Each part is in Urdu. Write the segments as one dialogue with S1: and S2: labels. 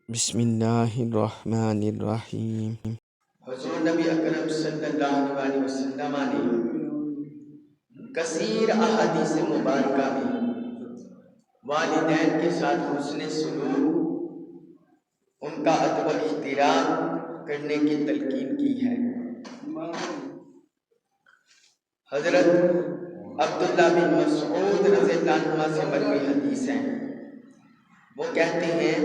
S1: بسم اللہ الرحمن الرحیم۔
S2: حضور نبی اکرم صلی اللہ علیہ وسلم نے کثیر احادیث مبارکہ میں والدین کے ساتھ حسن سلوک، ان کا ادب و احترام کرنے کی تلقین کی ہے۔ حضرت عبداللہ بن مسعود رضی اللہ عنہ سے مروی حدیث ہے، وہ کہتے ہیں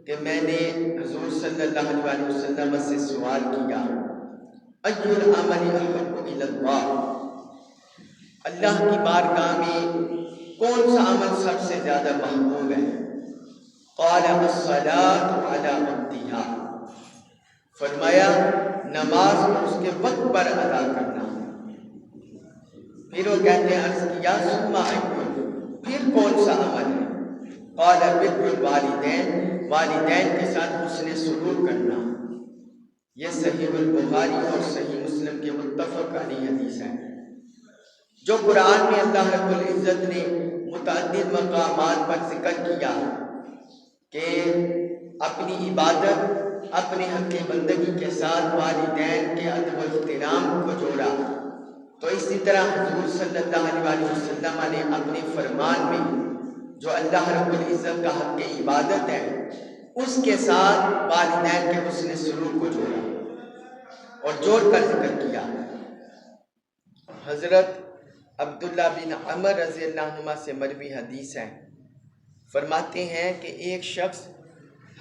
S2: کہ میں نے حضور صلی اللہ علیہ وسلم سے سوال کیا، اَيُّ الْعَمَلِ أَحَبُّ إِلَى اللَّهِ، اللہ کی بارگاہ میں کون سا عمل سب سے زیادہ محبوب ہے؟ قَالَ الصَّلَاةُ عَلَى وَقْتِهَا، فرمایا نماز اس کے وقت پر ادا کرنا۔ پھر وہ کہتے ہیں عرض کیا ثُمَّ أَيُّ، پھر کون سا عمل ہے؟ قَالَ بِرُّ الْوَالِدَيْنِ، والدین کے ساتھ حسن سلوک کرنا۔ یہ صحیح البخاری اور صحیح مسلم کے متفق علیہ حدیث ہے۔ جو قرآن میں اللہ رب العزت نے متعدد مقامات پر ذکر کیا کہ اپنی عبادت، اپنے حق بندگی کے ساتھ والدین کے ادب و احترام کو جوڑا، تو اسی طرح حضور صلی اللہ علیہ وسلم نے اپنے فرمان میں جو اللہ رب العزت کا حق عبادت ہے اس کے ساتھ والدین کے حسن سلوک کو جوڑا اور جوڑ کر ذکر کیا۔ حضرت عبداللہ بن عمر رضی اللہ عنہ سے مروی حدیث ہے، فرماتے ہیں کہ ایک شخص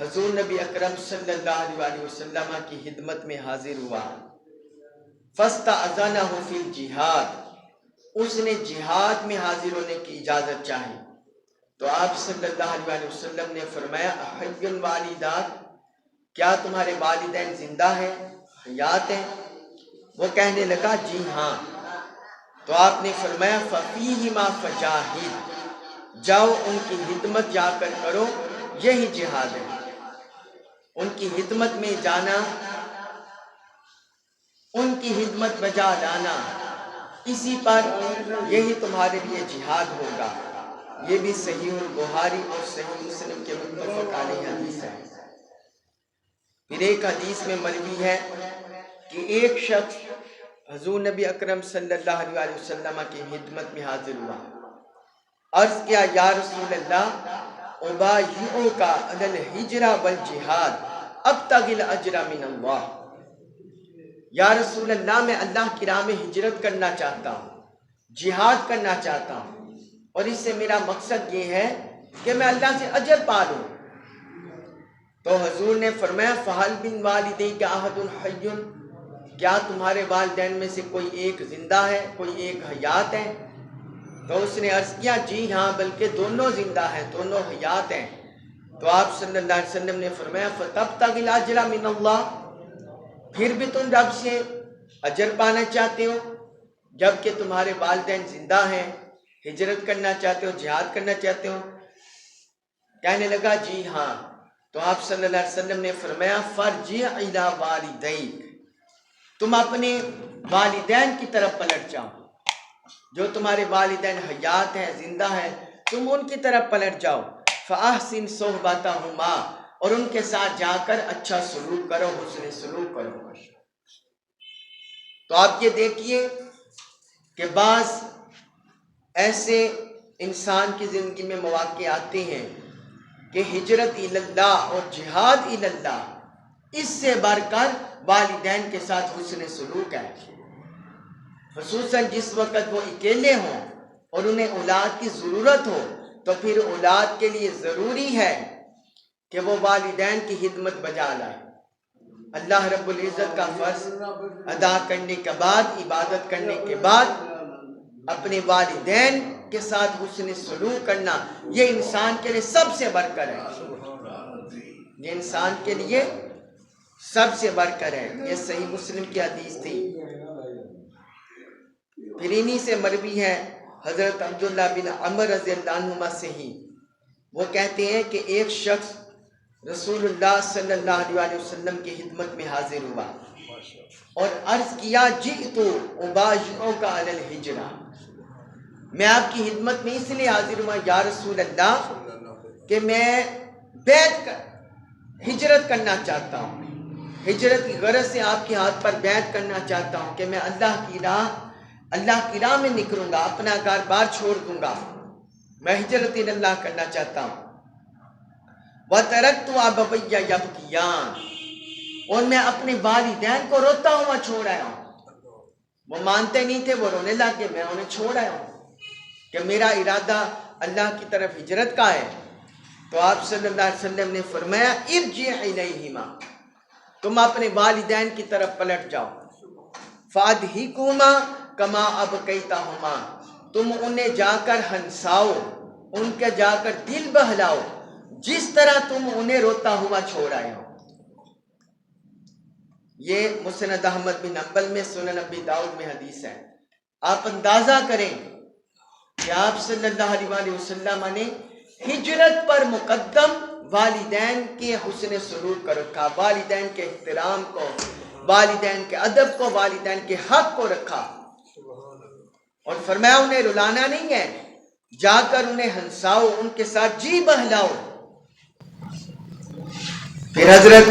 S2: حضور نبی اکرم صلی اللہ علیہ وسلم کی خدمت میں حاضر ہوا، فَاسْتَأْذَنَهُ فِي الْجِهَادِ، اس نے جہاد میں حاضر ہونے کی اجازت چاہی، تو آپ صلی اللہ علیہ وسلم نے فرمایا احی الوالدات، کیا تمہارے والدین زندہ ہیں، حیات ہیں؟ وہ کہنے لگا جی ہاں، تو آپ نے فرمایا فَفِيهِمَا فَجَاهِدْ، جاؤ ان کی خدمت جا کر کرو، یہی جہاد ہے۔ ان کی خدمت میں جانا، ان کی خدمت بجا لانا، اسی پر یہی تمہارے لیے جہاد ہوگا۔ یہ بھی صحیح البخاری اور صحیح مسلم کے متفق علیہ حدیث ہے۔ پھر ایک حدیث میں مروی ہے کہ ایک شخص حضور نبی اکرم صلی اللہ علیہ وسلم کی خدمت میں حاضر ہوا، عرض کیا یا رسول اللہ ابایعک علی الہجرہ والجہاد ابتغی الاجر من اللہ، یا رسول اللہ میں اللہ کی راہ میں ہجرت کرنا چاہتا ہوں، جہاد کرنا چاہتا ہوں، اور اس سے میرا مقصد یہ ہے کہ میں اللہ سے اجر پا لوں۔ تو حضور نے فرمایا فَهَلْ مِنْ وَالِدَيْكَ أَحَدٌ حَيٌّ، کیا تمہارے والدین میں سے کوئی ایک زندہ ہے، کوئی ایک حیات ہے؟ تو اس نے عرض کیا جی ہاں، بلکہ دونوں زندہ ہیں، دونوں حیات ہیں۔ تو آپ صلی اللہ علیہ وسلم نے فرمایا فَتَبْتَغِي الْأَجْرَ مِنَ اللَّهِ، پھر بھی تم رب سے اجر پانا چاہتے ہو جبکہ تمہارے والدین زندہ ہیں، ہجرت کرنا چاہتے ہو، جہاد کرنا چاہتے ہو؟ کہنے لگا جی ہاں، تو آپ صلی اللہ علیہ وسلم نے فرمایا فَارْجِعْ إِلَىٰ وَالِدَيْكَ، تم اپنے والدین کی طرف پلٹ جاؤ، جو تمہارے والدین حیات ہیں، زندہ ہیں، تم ان کی طرف پلٹ جاؤ، فَأَحْسِنْ صُحْبَتَهُمَا، اور ان کے ساتھ جا کر اچھا سلوک کرو، حسن سلوک کرو۔ تو آپ یہ دیکھیے کہ بعض ایسے انسان کی زندگی میں مواقع آتے ہیں کہ ہجرت اللہ اور جہاد اللہ، اس سے بڑھ کر والدین کے ساتھ حسن سلوک ہے، خصوصاً جس وقت وہ اکیلے ہوں اور انہیں اولاد کی ضرورت ہو، تو پھر اولاد کے لیے ضروری ہے کہ وہ والدین کی خدمت بجا لائے۔ اللہ رب العزت کا فرض ادا کرنے کے بعد، عبادت کرنے کے بعد اپنے والدین کے ساتھ حسن سلوک کرنا، یہ انسان کے لیے سب سے بڑھ کر ہے، یہ انسان کے لیے سب سے بڑھ کر ہے۔ یہ صحیح مسلم کی حدیث تھی۔ پھر انہی سے مروی ہے حضرت عبداللہ بن عمر رضی اللہ عنہ سے ہی، وہ کہتے ہیں کہ ایک شخص رسول اللہ صلی اللہ علیہ وسلم کی خدمت میں حاضر ہوا اور عرض کیا جئت ابایعک علی الہجرہ، میں آپ کی خدمت میں اس لیے حاضر ہوا یا رسول اللہ کہ میں بیعت ہجرت کرنا چاہتا ہوں، ہجرت کی غرض سے آپ کے ہاتھ پر بیعت کرنا چاہتا ہوں کہ میں اللہ کی راہ میں نکلوں گا، اپنا گھر بار چھوڑ دوں گا، میں ہجرت اللہ کرنا چاہتا ہوں۔ وَتَرَكْتُ أَبَوَيَّ يَبْكِيَانِ، اور میں اپنے والدین کو روتا ہوا چھوڑ آیا ہوں۔ وہ مانتے نہیں تھے، وہ رونے لگے، میں انہیں چھوڑ آیا ہوں کہ میرا ارادہ اللہ کی طرف ہجرت کا ہے۔ تو آپ صلی اللہ علیہ وسلم نے فرمایا ارجع الیہما، تم اپنے والدین کی طرف پلٹ جاؤ، فادھکہما کما ابکیتہما، تم انہیں جا کر ہنساؤ، ان کے جا کر دل بہلاؤ جس طرح تم انہیں روتا ہوا چھوڑ آئے ہو۔ یہ مسند احمد بن حنبل میں، سنن ابی داؤد میں حدیث ہے۔ آپ اندازہ کریں کہ آپ صلی اللہ علیہ وسلم نے ہجرت پر مقدم والدین کے حسن سلوک کو رکھا، والدین کے احترام کو، والدین کے ادب کو، والدین کے حق کو رکھا، اور فرمایا انہیں رلانا نہیں ہے، جا کر انہیں ہنساؤ، ان کے ساتھ جی بہلاؤ۔ پھر حضرت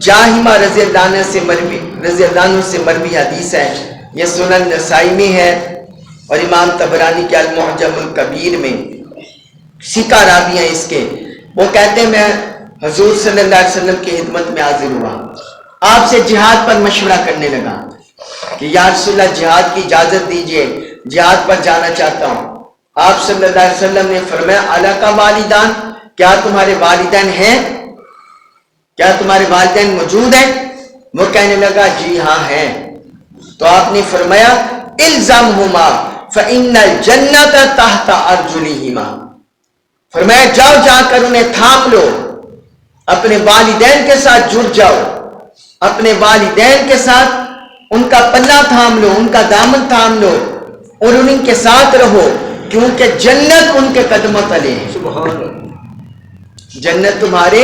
S2: جاہمہ رضی اللہ عنہ سے مروی حدیث ہے، یہ سنن نسائی میں ہے اور امام طبرانی کے المعجم الکبیر میں، سکہ راوی ہیں اس کے۔ وہ کہتے ہیں میں حضور صلی اللہ علیہ وسلم کی خدمت میں حاضر ہوا، آپ سے جہاد پر مشورہ کرنے لگا کہ یا رسول اللہ جہاد کی اجازت دیجئے، جہاد پر جانا چاہتا ہوں۔ آپ صلی اللہ علیہ وسلم نے فرمایا اَلَكَ والدان، کیا تمہارے والدین ہیں؟ کیا تمہارے والدین موجود ہیں؟ وہ کہنے لگا جی ہاں ہیں۔ تو آپ نے فرمایا الزمہما فإن الجنة تحت ارجلہما، فرمایا جاؤ، جا کر انہیں تھام لو، اپنے والدین کے ساتھ جڑ جاؤ، اپنے والدین کے ساتھ ان کا پلہ تھام لو، ان کا دامن تھام لو اور ان کے ساتھ رہو، کیونکہ جنت ان کے قدموں تلے ہے۔ جنت تمہارے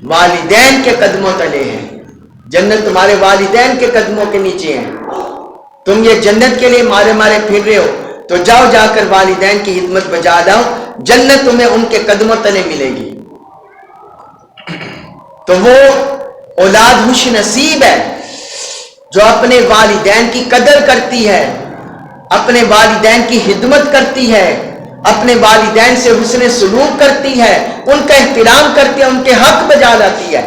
S2: والدین کے قدموں تلے ہے، جنت تمہارے والدین کے قدموں کے نیچے ہے۔ تم یہ جنت کے لیے مارے پھر رہے ہو، تو جاؤ، جا کر والدین کی خدمت بجا لاؤ، جنت تمہیں ان کے قدموں تلے ملے گی۔ تو وہ اولاد خوش نصیب ہے جو اپنے والدین کی قدر کرتی ہے، اپنے والدین کی خدمت کرتی ہے، اپنے والدین سے حسن سلوک کرتی ہے، ان کا احترام کرتی ہے، ان کے حق بجا لاتی ہے۔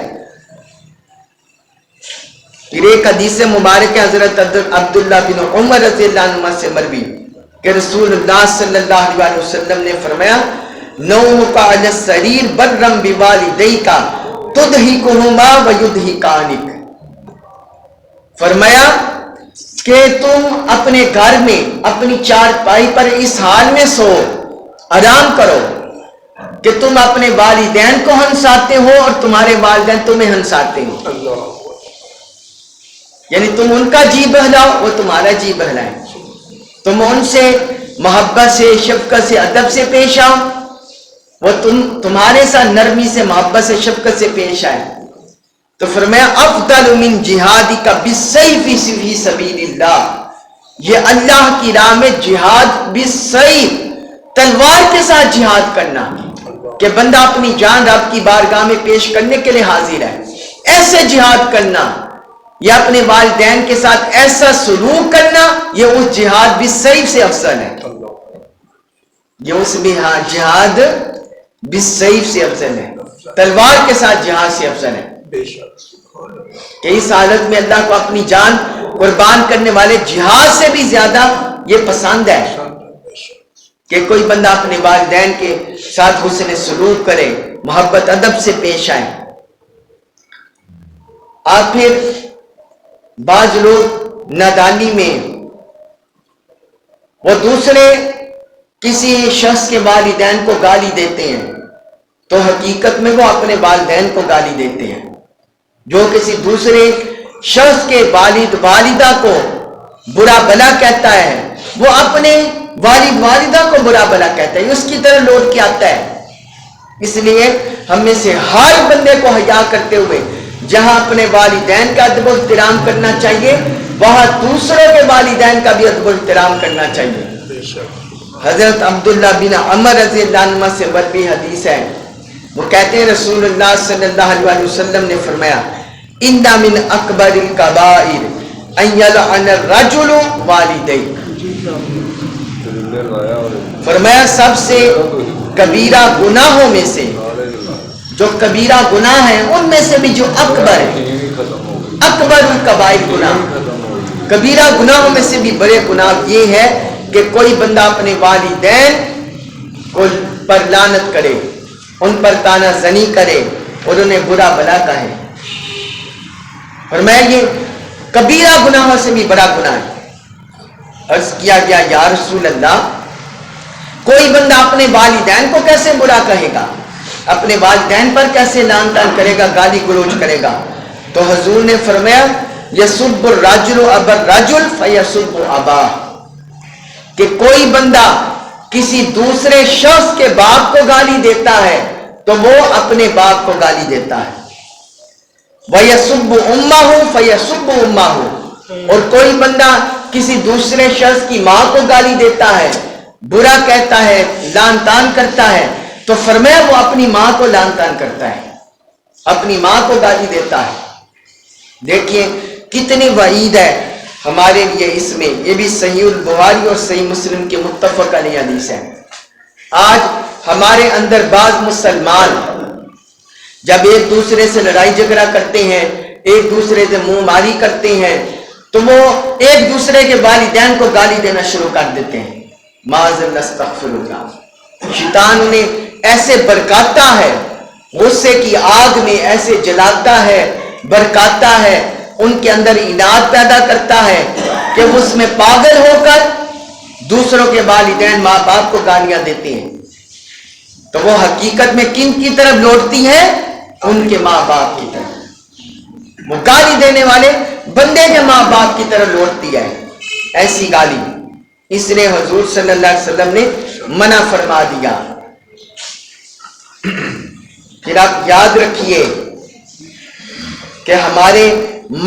S2: پھر ایک حدیث مبارک ہے حضرت عبداللہ بن عمر رضی اللہ عنہ سے مروی کہ رسول اللہ صلی اللہ علیہ وسلم نے فرمایا نومک علی السریر برم بوالدیک تدھکہما ویدھکانک، فرمایا کہ تم اپنے گھر میں اپنی چارپائی پر اس حال میں سو، آرام کرو کہ تم اپنے والدین کو ہنساتے ہو اور تمہارے والدین تمہیں ہنساتے ہیں، یعنی تم ان کا جی بہلاؤ، وہ تمہارا جی بہلائیں، تم ان سے محبت سے، شفقت سے، ادب سے پیش آؤ، وہ تمہارے ساتھ نرمی سے، محبت سے، شفقت سے پیش آئے۔ تو فرمایا افضل من جہادک بالسیف فی سبیل اللہ، یہ اللہ کی راہ میں جہاد بالسیف، تلوار کے ساتھ جہاد کرنا، کہ بندہ اپنی جان رب کی بارگاہ میں پیش کرنے کے لیے حاضر ہے، ایسے جہاد کرنا، یا اپنے والدین کے ساتھ ایسا سلوک کرنا، یہ اس جہاد بالسیف سے افضل ہے، یہ اس جہاد بالسیف سے افضل ہے، تلوار کے ساتھ جہاد سے افضل ہے۔ کہ اس حالت میں اللہ کو اپنی جان قربان کرنے والے جہاد سے بھی زیادہ یہ پسند ہے کہ کوئی بندہ اپنے والدین کے ساتھ حسن سلوک کرے، محبت ادب سے پیش آئے۔ آپ پھر بعض لوگ نادانی میں وہ دوسرے کسی شخص کے والدین کو گالی دیتے ہیں، تو حقیقت میں وہ اپنے والدین کو گالی دیتے ہیں۔ جو کسی دوسرے شخص کے والد والدہ کو برا بھلا کہتا ہے، وہ اپنے والد والدہ کو برا بھلا کہتا ہے، اس کی طرح لوٹ کے آتا ہے۔ اس لیے ہم میں سے ہر بندے کو حیا کرتے ہوئے جہاں اپنے والدین کا ادب و احترام کرنا چاہیے، وہاں دوسروں کے والدین کا بھی ادب و احترام کرنا چاہیے۔ حضرت عبداللہ بن عمر رضی اللہ عنہ سے مروی حدیث ہے وہ کہتے ہیں رسول اللہ صلی اللہ علیہ وسلم نے فرمایا ان من اکبر الکبائر ان یلعن الرجل والدیہ، فرمایا سب سے کبیرہ گناہوں میں سے، جو کبیرہ گناہ ہیں ان میں سے بھی جو اکبر ہے، اکبر الکبائر گناہ، کبیرہ گناہوں میں سے بھی بڑے گناہ یہ ہے کہ کوئی بندہ اپنے والدین کو پر لعنت کرے، ان پر طعنہ زنی کرے اور انہیں برا بلا کہے۔ فرمایا یہ کبیرہ گناہوں سے بھی بڑا گناہ ہے۔ عرض کیا گیا یا رسول اللہ کوئی بندہ اپنے والدین کو کیسے برا کہے گا، اپنے والدین پر کیسے لعن طعن کرے گا، گالی گلوچ کرے گا؟ تو حضور نے فرمایا یسب الرجل ابا الرجل فیسب اباہ، کہ کوئی بندہ کسی دوسرے شخص کے باپ کو گالی دیتا ہے تو وہ اپنے باپ کو گالی دیتا ہے۔ وَيَسُبُّ أُمَّهُ فَيَسُبُّ أُمَّهُ، اور کوئی بندہ کسی دوسرے شخص کی ماں کو گالی دیتا ہے، برا کہتا ہے، لعن طعن کرتا ہے، تو فرمایا وہ اپنی ماں کو لعن طعن کرتا ہے، اپنی ماں کو گالی دیتا ہے۔ دیکھیے کتنی وعید ہے ہمارے لیے اس میں، یہ بھی صحیح البخاری اور صحیح مسلم کے متفق علیہ حدیث ہے۔ آج ہمارے اندر بعض مسلمان جب ایک دوسرے سے لڑائی جھگڑا کرتے ہیں، ایک دوسرے سے منہ ماری کرتے ہیں، تو وہ ایک دوسرے کے والدین کو گالی دینا شروع کر دیتے ہیں۔ معاذ اللہ استغفر اللہ، شیطان انہیں ایسے برکاتا ہے، غصے کی آگ میں ایسے جلاتا ہے، برکاتا ہے، ان کے اندر اناد پیدا کرتا ہے کہ وہ اس میں پاگل ہو کر دوسروں کے والدین ماں باپ کو گالیاں دیتے ہیں۔ تو وہ حقیقت میں کن کی طرف لوٹتی ہے؟ ان کے ماں باپ کی طرف۔ وہ گالی دینے والے بندے کے ماں باپ کی طرف لوٹتی ہے ایسی گالی، اس لیے حضور صلی اللہ علیہ وسلم نے منع فرما دیا۔ پھر آپ یاد رکھیے کہ ہمارے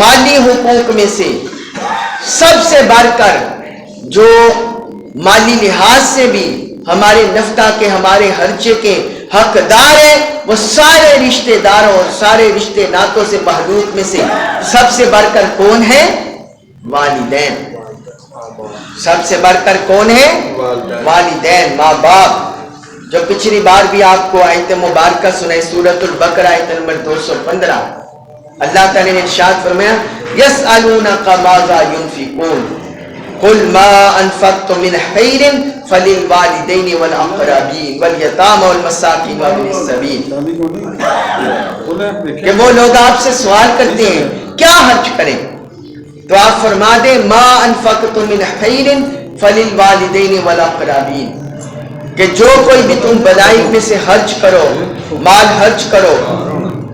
S2: مالی حقوق میں سے سب سے بڑھ کر جو مالی لحاظ سے بھی ہمارے نفقہ کے، ہمارے خرچے کے حقدار ہیں، وہ سارے رشتہ داروں اور سارے رشتے ناتوں سے محلوق میں سے سب سے بڑھ کر کون ہے؟ والدین۔ سب سے بڑھ کر کون ہے؟ والدین، ماں باپ۔ جو پچھلی بار بھی آپ کو آیت مبارکہ سنائی سورۃ البقرہ آیت نمبر 215، اللہ تعالی نے ارشاد فرمایا یسألونک ماذا ينفقون قل ما انفقتم من خیر فللوالدین والاقربین والیتامى والمساکین وابن السبیل، کہ وہ لوگ آپ سے سوال کرتے ہیں کیا خرچ کریں، تو آپ فرما دیں ما انفقتم من خیر فللوالدین والاقربین، کہ جو کوئی بھی تم بلائی میں سے خرچ کرو، مال خرچ کرو،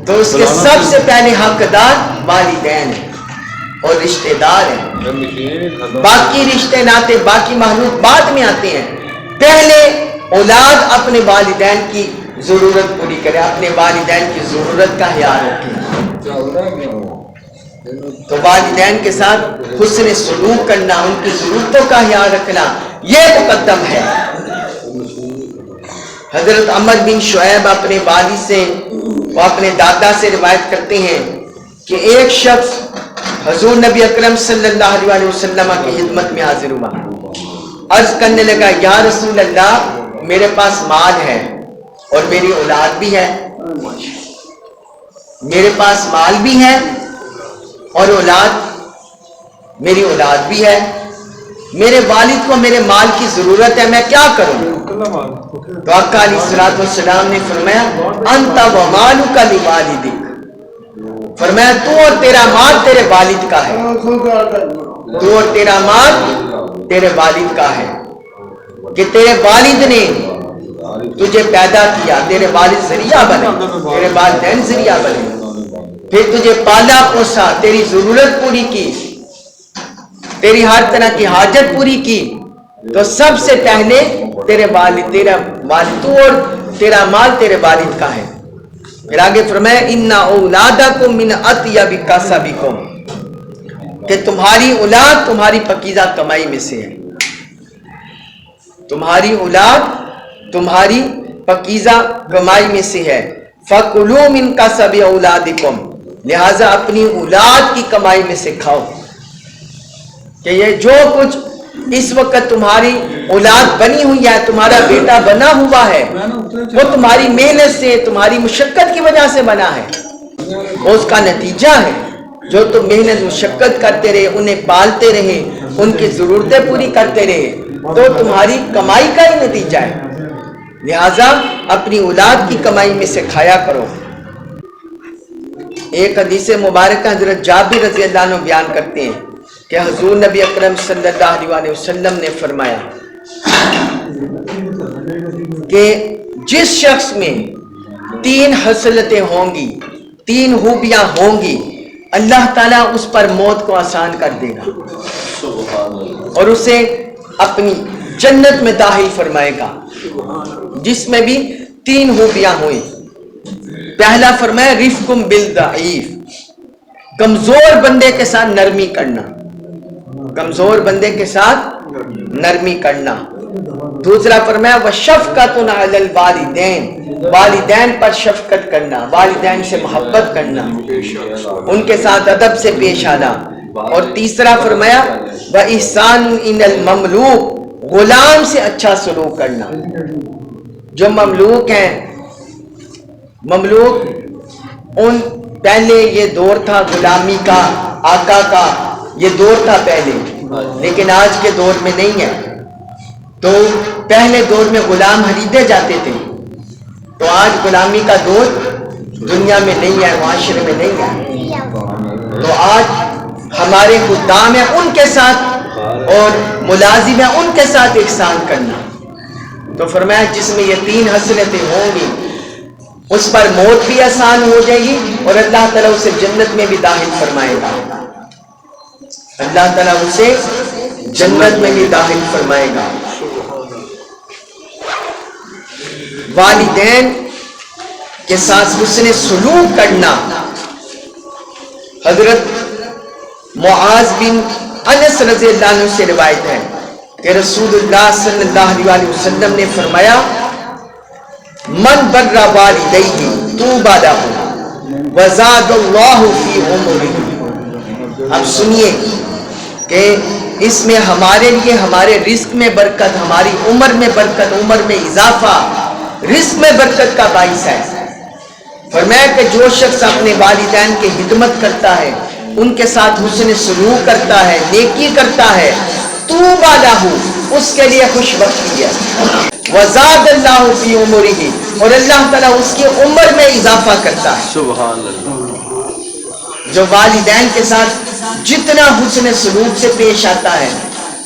S2: تو اس کے سب سے پہلے حقدار والدین ہیں اور رشتہ دار ہیں۔ باقی رشتے ناتے، باقی محلوق بعد میں آتے ہیں۔ پہلے اولاد اپنے والدین کی ضرورت پوری کرے، اپنے والدین کی ضرورت کا خیال رکھے، تو والدین کے ساتھ حسن سلوک کرنا، ان کی ضرورتوں کا خیال رکھنا، یہ مقدم ہے۔ حضرت عمر بن شعیب اپنے والد سے، وہ اپنے دادا سے روایت کرتے ہیں کہ ایک شخص حضور نبی اکرم صلی اللہ علیہ وسلم کی خدمت میں حاضر ہوا، عرض کرنے لگا یا رسول اللہ میرے پاس مال ہے اور میری اولاد بھی ہے، میرے پاس مال بھی ہے اور میری اولاد بھی ہے، میرے والد کو میرے مال کی ضرورت ہے، میں کیا کروں؟ تو آقا علیہ الصلوۃ والسلام نے فرمایا انت ومالک لوالدک، فرمایا تو اور تیرا مال تیرے والد کا ہے، تو اور تیرا مال تیرے والد کا ہے، کہ تیرے والد نے تجھے پیدا کیا، تیرے والد ذریعہ بنے، تیرے والدین ذریعہ بنے، پھر تجھے پالا پوسا، تیری ضرورت پوری کی، تیری ہر طرح کی حاجت پوری کی، تو سب سے پہلے تیرے والد، تیرا والد، تو اور تیرا مال تیرے والد کا ہے۔ پھر آگے فرمایا ان اولادکم من اطیب کسبکم، کہ تمہاری اولاد تمہاری پاکیزہ کمائی میں سے ہے، تمہاری اولاد تمہاری پاکیزہ کمائی میں سے ہے۔ فَكُلُوا مِن كَسَبِ أَوْلَادِكُمْ، لہذا اپنی اولاد کی کمائی میں سے کھاؤ، کہ یہ جو کچھ اس وقت تمہاری اولاد بنی ہوئی ہے، تمہارا بیٹا بنا ہوا ہے، وہ تمہاری محنت سے، تمہاری مشقت کی وجہ سے بنا ہے، وہ اس کا نتیجہ ہے۔ جو تم محنت مشقت کرتے رہے، انہیں پالتے رہے، ان کی ضرورتیں پوری کرتے رہے، تو تمہاری کمائی کا ہی نتیجہ ہے۔ لہذا اپنی اولاد کی کمائی میں سے کھایا کرو۔ ایک حدیث مبارکہ حضرت جابر رضی اللہ عنہ بیان کرتے ہیں کہ حضور نبی اکرم صلی اللہ علیہ وسلم نے فرمایا کہ جس شخص میں 3 خصلتیں ہوں گی، 3 خوبیاں ہوں گی، اللہ تعالیٰ اس پر موت کو آسان کر دے گا اور اسے اپنی جنت میں داخل فرمائے گا، جس میں بھی 3 خوبیاں ہوئیں۔ پہلا فرمایا رفقم بالضعیف، کمزور بندے کے ساتھ نرمی کرنا، کمزور بندے کے ساتھ نرمی کرنا۔ دوسرا فرمایا وشفقۃ علی الوالدین، والدین پر شفقت کرنا، والدین سے محبت کرنا، ان کے ساتھ ادب سے پیش آنا۔ اور تیسرا فرمایا وإحسان الی المملوک، غلام سے اچھا سلوک کرنا۔ جو مملوک ہیں، مملوک ان پہلے یہ دور تھا غلامی کا، آقا کا یہ دور تھا پہلے، لیکن آج کے دور میں نہیں ہے۔ تو پہلے دور میں غلام خریدے جاتے تھے، تو آج غلامی کا دور دنیا میں نہیں ہے، معاشرے میں نہیں ہے۔ تو آج ہمارے خدام ہیں، ان کے ساتھ اور ملازم ہیں، ان کے ساتھ احسان کرنا۔ تو فرمایا جس میں یہ 3 خصلتیں ہوں گی اس پر موت بھی آسان ہو جائے گی اور اللہ تعالیٰ اسے جنت میں بھی داخل فرمائے گا، اللہ تعالیٰ اسے جنت میں بھی داخل فرمائے گا۔ والدین کے ساتھ حسن سلوک کرنا۔ حضرت معاذ بن انس رضی اللہ عنہ سے روایت ہے کہ رسول اللہ صلی اللہ علیہ وسلم نے فرمایا من بر والدیہ طوبی لہ وزاد اللہ فی عمرہ۔ اب سنیے کہ اس میں ہمارے لیے ہمارے رزق میں برکت، ہماری عمر میں برکت، عمر میں اضافہ، رزق میں برکت کا باعث ہے۔ فرمایا کہ جو شخص اپنے والدین کی خدمت کرتا ہے، ان کے ساتھ حسن سلوک کرتا ہے، نیکی کرتا ہے، طوبی لہ، اس کے لیے خوش بختی ہے۔ وزاد اللہ فی عمرہ، اور اللہ تعالیٰ اس کی عمر میں اضافہ کرتا ہے۔
S3: سبحان اللہ۔
S2: جو والدین کے ساتھ جتنا حسن سلوک سے پیش آتا ہے،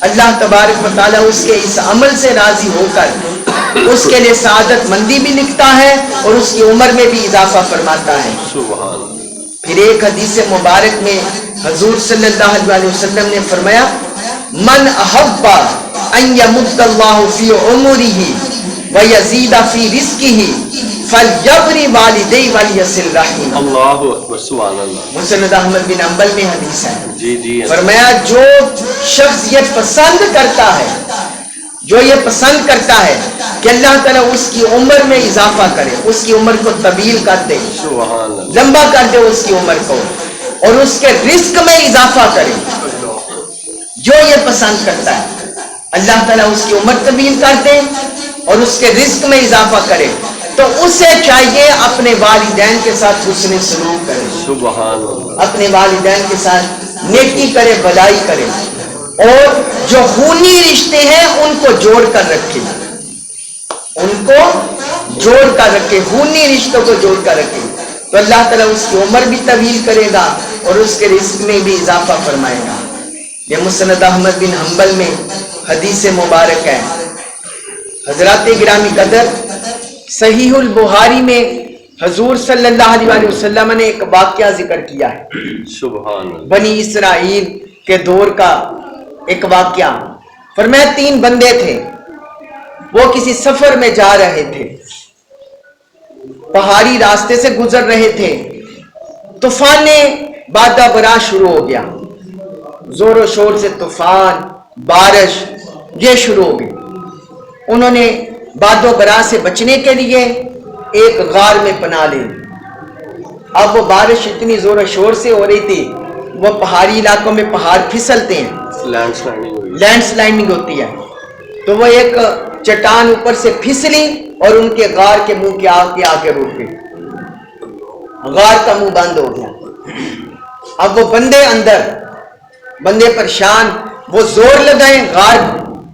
S2: اللہ تبارک و تعالیٰ اس کے اس عمل سے راضی ہو کر اس کے لیے سعادت مندی بھی لکھتا ہے اور اس کی عمر میں بھی اضافہ فرماتا ہے۔
S3: سبحان اللہ۔
S2: پھر ایک حدیث مبارک میں حضور صلی اللہ علیہ وسلم نے فرمایا من احب ان یمد اللہ فی عمرہ ویزید فی رزقہ فلیبر والدیہ ولیصل رحمہ۔
S3: اللہ اکبر، سبحان اللہ۔
S2: مسند احمد بن حنبل میں حدیث ہے۔
S3: جی جی۔
S2: فرمایا جو شخص یہ پسند کرتا ہے، جو یہ پسند کرتا ہے کہ اللہ تعالیٰ اس کی عمر میں اضافہ کرے، اس کی عمر کو طویل کر دے،
S3: سبحان اللہ۔
S2: لمبا کر دے اس کی عمر کو، اور اس کے رزق میں اضافہ کرے، جو یہ پسند کرتا ہے اللہ تعالیٰ اس کی عمر طویل کر دے اور اس کے رزق میں اضافہ کرے، تو اسے چاہیے اپنے والدین کے ساتھ حسن سلوک کرے،
S3: سبحان اللہ۔
S2: اپنے والدین کے ساتھ نیکی کرے، بھلائی کرے، اور جو خونی رشتے ہیں ان کو جوڑ کر رکھے، ان کو جوڑ کر رکھے، خونی رشتوں کو جوڑ کر رکھے، تو اللہ تعالیٰ اس کی عمر بھی طویل کرے گا اور اس کے رزق میں بھی اضافہ فرمائے گا۔ یہ مسند احمد بن حنبل میں حدیث مبارک ہے۔ حضرات گرامی قدر، صحیح البخاری میں حضور صلی اللہ علیہ وسلم نے ایک واقعہ ذکر کیا ہے،
S3: سبحان اللہ۔
S2: بنی اسرائیل کے دور کا ایک واقعہ۔ فرمایا 3 بندے تھے، وہ کسی سفر میں جا رہے تھے، پہاڑی راستے سے گزر رہے تھے، طوفان بادہ برا شروع ہو گیا، زور و شور سے طوفان، بارش یہ شروع ہو گئی۔ انہوں نے باد و برا سے بچنے کے لیے ایک غار میں پناہ لیں۔ اب وہ بارش اتنی زور و شور سے ہو رہی تھی، وہ پہاڑی علاقوں میں پہاڑ پھسلتے ہیں، لینڈ سلائڈنگ ہوتی ہے، تو وہ ایک چٹان اوپر سے پھسلی اور ان کے غار کے منہ کے آگے رک گئی، غار کا منہ بند ہو گیا۔ اب وہ بندے اندر، بندے پریشان، وہ زور لگائیں، غار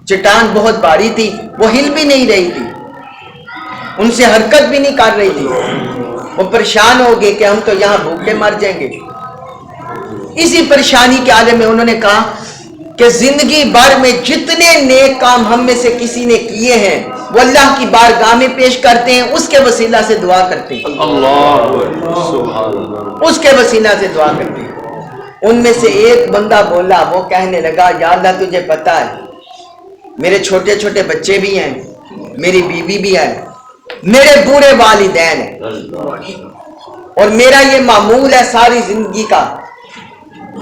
S2: چٹان بہت بھاری تھی، وہ ہل بھی نہیں رہی تھی، ان سے حرکت بھی نہیں کر رہی تھی، وہ پریشان ہو گئے کہ ہم تو یہاں بھوکے مر جائیں گے۔ اسی پریشانی کے عالم میں انہوں نے کہا کہ زندگی بھر میں جتنے نیک کام ہم میں سے کسی نے کیے ہیں وہ اللہ کی بارگاہ میں پیش کرتے ہیں، اس کے وسیلہ سے دعا کرتے ہیں، اس کے وسیلہ سے دعا کرتے ہیں۔ ان میں سے ایک بندہ بولا، وہ کہنے لگا یا اللہ تجھے پتا ہے میرے چھوٹے چھوٹے بچے بھی ہیں، میری بیوی بھی ہے، میرے بوڑھے والدین ہیں، اور میرا یہ معمول ہے ساری زندگی کا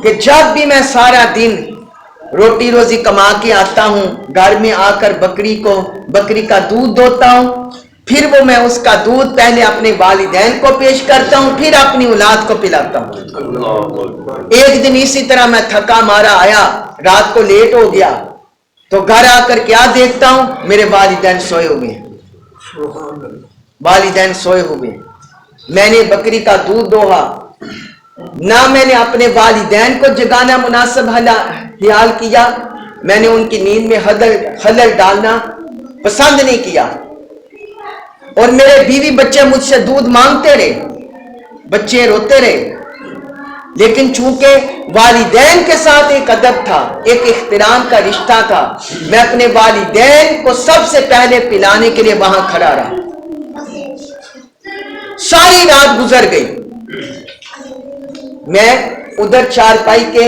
S2: کہ جب بھی میں سارا دن روٹی روزی کما کے آتا ہوں، گھر میں آ کر بکری کا دودھ دوہتا ہوں، پھر وہ میں اس کا دودھ پہلے اپنے والدین کو پیش کرتا ہوں، پھر اپنی اولاد کو پلاتا ہوں۔ ایک دن اسی طرح میں تھکا مارا آیا، رات کو لیٹ ہو گیا، تو گھر آ کر کیا دیکھتا ہوں، میرے والدین سوئے ہوئے ہیں، والدین سوئے ہوئے ہیں۔ میں نے بکری کا دودھ دوہا، نہ میں نے اپنے والدین کو جگانا مناسب خیال کیا، میں نے ان کی نیند میں خلل ڈالنا پسند نہیں کیا، اور میرے بیوی بچے مجھ سے دودھ مانگتے رہے، بچے روتے رہے، لیکن چونکہ والدین کے ساتھ ایک ادب تھا، ایک احترام کا رشتہ تھا، میں اپنے والدین کو سب سے پہلے پلانے کے لیے وہاں کھڑا رہا۔ ساری رات گزر گئی، میں ادھر چارپائی کے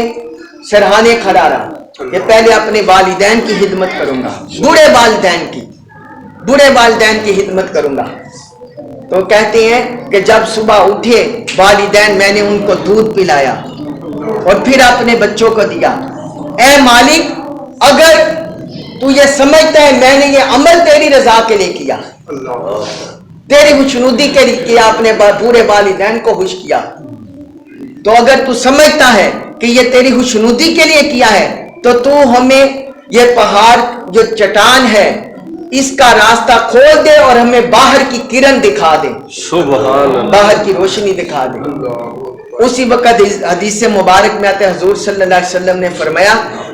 S2: سرہانے کھڑا رہا کہ پہلے اپنے والدین کی خدمت کروں گا، بوڑھے والدین کی خدمت کروں گا۔ تو کہتے ہیں کہ جب صبح اٹھے والدین، میں نے ان کو دودھ پلایا اور پھر اپنے بچوں کو دیا۔ اے مالک، اگر تو یہ سمجھتا ہے میں نے یہ عمل تیری رضا کے لیے کیا، تیری خوشنودی کے لیے کیا، اپنے بوڑھے والدین کو خوش کیا، تو اگر تو سمجھتا ہے کہ یہ تیری خوشنودی کے لیے کیا ہے تو ہمیں یہ پہاڑ جو چٹان ہے اس کا راستہ کھول دے اور ہمیں باہر کی کرن دکھا دے، باہر کی روشنی دکھا دے۔ اسی وقت حدیث مبارک میں آتے حضور صلی اللہ علیہ وسلم نے فرمایا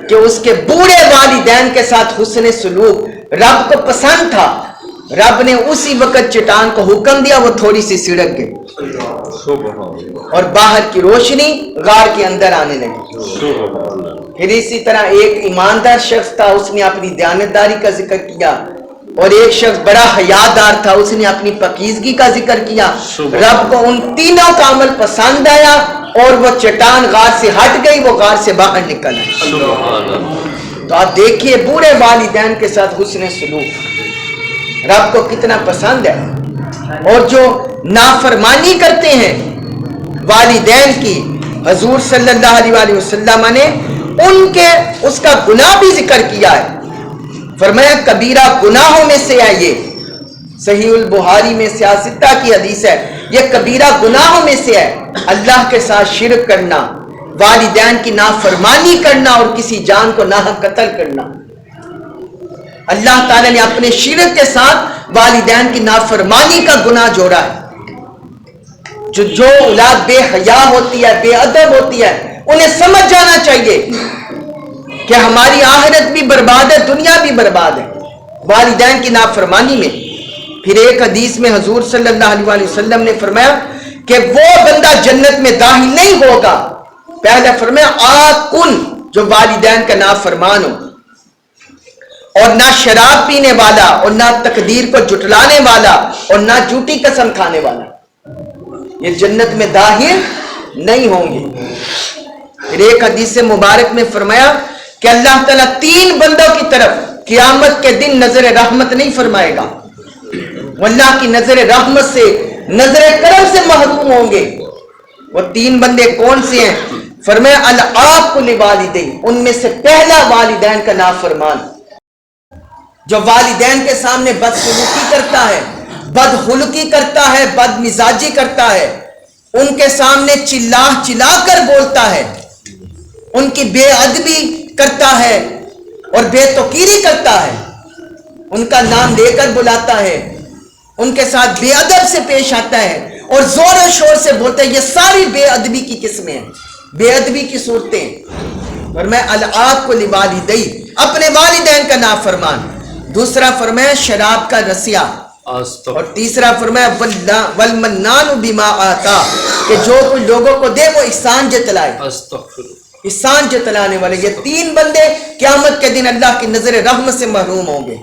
S2: کہ اس کے بوڑھے والدین کے ساتھ حسن سلوک رب کو پسند تھا، رب نے اسی وقت چٹان کو حکم دیا، وہ تھوڑی سی سڑک گئی اور باہر کی روشنی غار کے اندر آنے لگی۔ پھر اسی طرح ایک ایماندار شخص تھا، اس نے اپنی دیانتداری کا ذکر کیا، اور ایک شخص بڑا حیادار تھا، اس نے اپنی پاکیزگی کا ذکر کیا۔ رب کو ان تینوں کا عمل پسند آیا اور وہ چٹان غار سے ہٹ گئی، وہ غار سے باہر نکل آئی۔ تو آپ دیکھیے بوڑھے والدین کے ساتھ حسن سلوک رب کو کتنا پسند ہے، اور جو نافرمانی کرتے ہیں والدین کی، حضور صلی اللہ علیہ وسلم نے اس کا گناہ بھی ذکر کیا ہے، فرمایا کبیرہ گناہوں میں سے ہے، یہ صحیح البخاری میں 66 کی حدیث ہے، یہ کبیرہ گناہوں میں سے ہے، اللہ کے ساتھ شرک کرنا، والدین کی نافرمانی کرنا اور کسی جان کو ناحق قتل کرنا۔ اللہ تعالیٰ نے اپنے شرک کے ساتھ والدین کی نافرمانی کا گناہ جوڑا ہے۔ جو اولاد بے حیا ہوتی ہے، بے ادب ہوتی ہے، انہیں سمجھ جانا چاہیے کہ ہماری آخرت بھی برباد ہے، دنیا بھی برباد ہے والدین کی نافرمانی میں۔ پھر ایک حدیث میں حضور صلی اللہ علیہ وسلم نے فرمایا کہ وہ بندہ جنت میں داخل نہیں ہوگا، پہلے فرمایا آکن، جو والدین کا نافرمان ہو، اور نہ شراب پینے والا، اور نہ تقدیر کو جھٹلانے والا، اور نہ جھوٹی قسم کھانے والا، یہ جنت میں داخل نہیں ہوں گے۔ پھر ایک حدیث مبارک میں فرمایا کہ اللہ تعالیٰ 3 بندوں کی طرف قیامت کے دن نظر رحمت نہیں فرمائے گا، وہ اللہ کی نظر رحمت سے، نظر کرم سے محروم ہوں گے۔ وہ 3 بندے کون سے ہیں؟ فرمایا العاق لوالدین، ان میں سے پہلا والدین کا نافرمان، جو والدین کے سامنے بدسلوکی کرتا ہے، بدخلقی کرتا ہے، بد مزاجی کرتا ہے، ان کے سامنے چلا چلا کر بولتا ہے، ان کی بے ادبی کرتا ہے اور بے توقیری کرتا ہے، ان کا نام لے کر بلاتا ہے، ان کے ساتھ بے ادب سے پیش آتا ہے اور زور و شور سے بولتا ہے، یہ ساری بے ادبی کی قسمیں ہیں، بے ادبی کی صورتیں۔ اور میں العاق کو لوالدی، اپنے والدین کا نافرمان۔ دوسرا فرمایا شراب کا رسیا، اور تیسرا فرمایا والمنان بما آتا، کہ جو کچھ لوگوں کو دے وہ احسان جتلائے، احسان جتلانے والے۔ یہ تین بندے قیامت کے دن اللہ کی نظر رحمت سے محروم ہوں گے۔